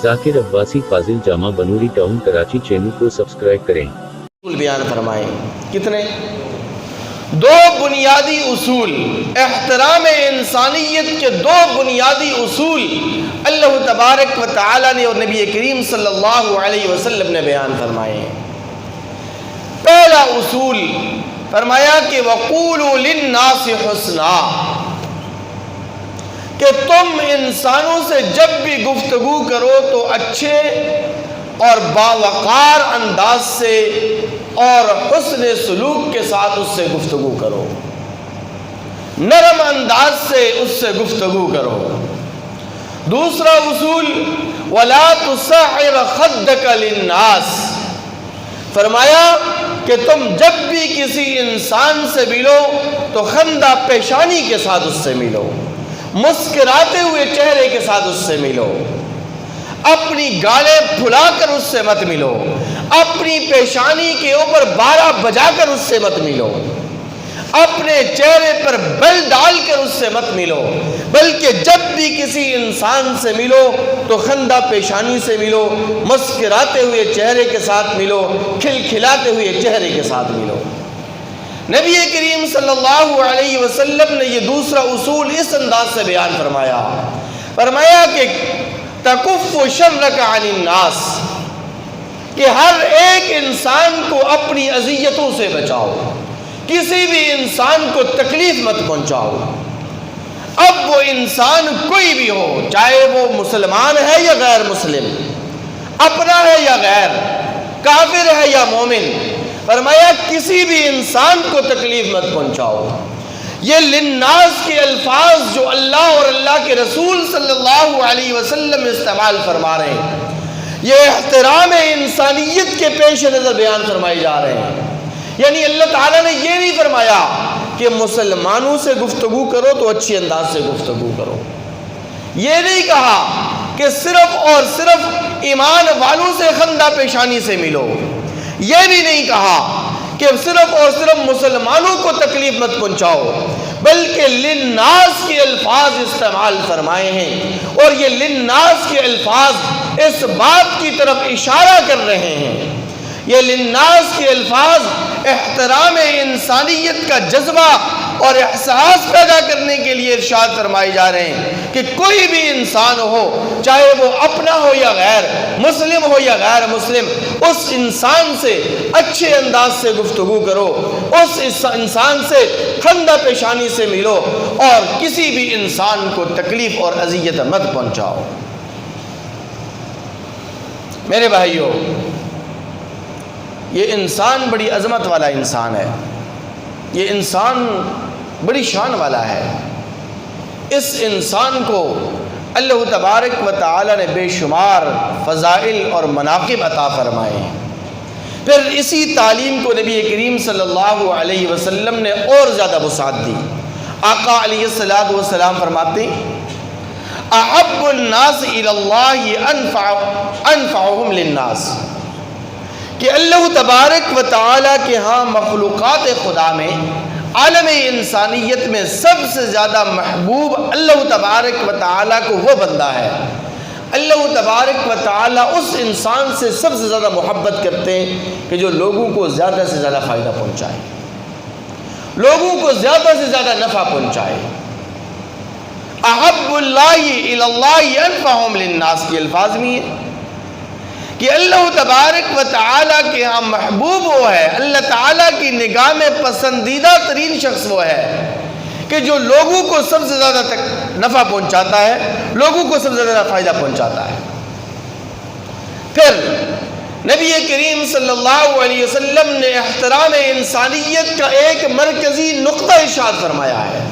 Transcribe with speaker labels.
Speaker 1: ذاکر عباسی فاضل جامع Banuri town Karachi channel کو subscribe کریں۔
Speaker 2: اصول بیان فرمائیں۔ کتنے؟ دو بنیادی اصول، احترام انسانیت کے دو بنیادی اصول اللہ تبارک و تعالی نے اور نبی کریم صلی اللہ علیہ وسلم نے بیان فرمائے ہیں۔ پہلا اصول فرمایا کہ وَقُولُوا لِلنَّاسِ حُسْنًا، کہ تم انسانوں سے جب بھی گفتگو کرو تو اچھے اور باوقار انداز سے اور حسن سلوک کے ساتھ اس سے گفتگو کرو، نرم انداز سے اس سے گفتگو کرو۔ دوسرا اصول وَلَا تُسَعِّرْ خَدَّكَ لِلنَّاسِ، فرمایا کہ تم جب بھی کسی انسان سے ملو تو خندہ پیشانی کے ساتھ اس سے ملو، مسکراتے ہوئے چہرے کے ساتھ اس سے ملو، اپنی گالیں پھلا کر اس سے مت ملو، اپنی پیشانی کے اوپر بارہ بجا کر اس سے مت ملو، اپنے چہرے پر بل ڈال کر اس سے مت ملو، بلکہ جب بھی کسی انسان سے ملو تو خندہ پیشانی سے ملو، مسکراتے ہوئے چہرے کے ساتھ ملو، کھلکھلاتے ہوئے چہرے کے ساتھ ملو۔ نبی کریم صلی اللہ علیہ وسلم نے یہ دوسرا اصول اس انداز سے بیان فرمایا، فرمایا کہ تکف شرک عن الناس، کہ ہر ایک انسان کو اپنی اذیتوں سے بچاؤ، کسی بھی انسان کو تکلیف مت پہنچاؤ۔ اب وہ انسان کوئی بھی ہو، چاہے وہ مسلمان ہے یا غیر مسلم، اپنا ہے یا غیر، کافر ہے یا مومن، فرمایا کسی بھی انسان کو تکلیف مت پہنچاؤ۔ یہ للناس کے الفاظ جو اللہ اور اللہ کے رسول صلی اللہ علیہ وسلم استعمال فرما رہے ہیں، یہ احترام انسانیت کے پیش نظر بیان فرمائے جا رہے ہیں۔ یعنی اللہ تعالیٰ نے یہ نہیں فرمایا کہ مسلمانوں سے گفتگو کرو تو اچھی انداز سے گفتگو کرو، یہ نہیں کہا کہ صرف اور صرف ایمان والوں سے خندہ پیشانی سے ملو، یہ بھی نہیں کہا کہ صرف اور صرف مسلمانوں کو تکلیف مت پہنچاؤ، بلکہ للناس کے الفاظ استعمال فرمائے ہیں، اور یہ للناس کے الفاظ اس بات کی طرف اشارہ کر رہے ہیں، یہ للناس کے الفاظ احترام انسانیت کا جذبہ اور احساس پیدا کرنے کے لیے ارشاد فرمائے جا رہے ہیں کہ کوئی بھی انسان ہو، چاہے وہ اپنا ہو یا غیر، مسلم ہو یا غیر مسلم، اس انسان سے اچھے انداز سے گفتگو کرو، اس انسان سے خندہ پیشانی سے ملو، اور کسی بھی انسان کو تکلیف اور اذیت مت پہنچاؤ۔ میرے بھائیو، یہ انسان بڑی عظمت والا انسان ہے، یہ انسان بڑی شان والا ہے۔ اس انسان کو اللہ تبارک و تعالی نے بے شمار فضائل اور مناقب عطا فرمائے ہیں۔ پھر اسی تعلیم کو نبی کریم صلی اللہ علیہ وسلم نے اور زیادہ وسعت دی۔ آقا علیہ السلام فرماتے ہیں احب الناس الی اللہ انفعہم للناس، کہ اللہ تبارک و تعالی کے ہاں مخلوقات خدا میں، عالم انسانیت میں سب سے زیادہ محبوب اللہ تبارک و تعالی کو وہ بندہ ہے، اللہ تبارک و تعالی اس انسان سے سب سے زیادہ محبت کرتے ہیں کہ جو لوگوں کو زیادہ سے زیادہ فائدہ پہنچائے، لوگوں کو زیادہ سے زیادہ نفع پہنچائے۔ احب اللہ الی اللہ انفعہم للناس کے الفاظ میں ہے کہ اللہ تبارک و تعالیٰ کے ہاں محبوب وہ ہے، اللہ تعالیٰ کی نگاہ میں پسندیدہ ترین شخص وہ ہے کہ جو لوگوں کو سب سے زیادہ نفع پہنچاتا ہے، لوگوں کو سب سے زیادہ فائدہ پہنچاتا ہے۔ پھر نبی کریم صلی اللہ علیہ وسلم نے احترام انسانیت کا ایک مرکزی نقطہ ارشاد فرمایا ہے،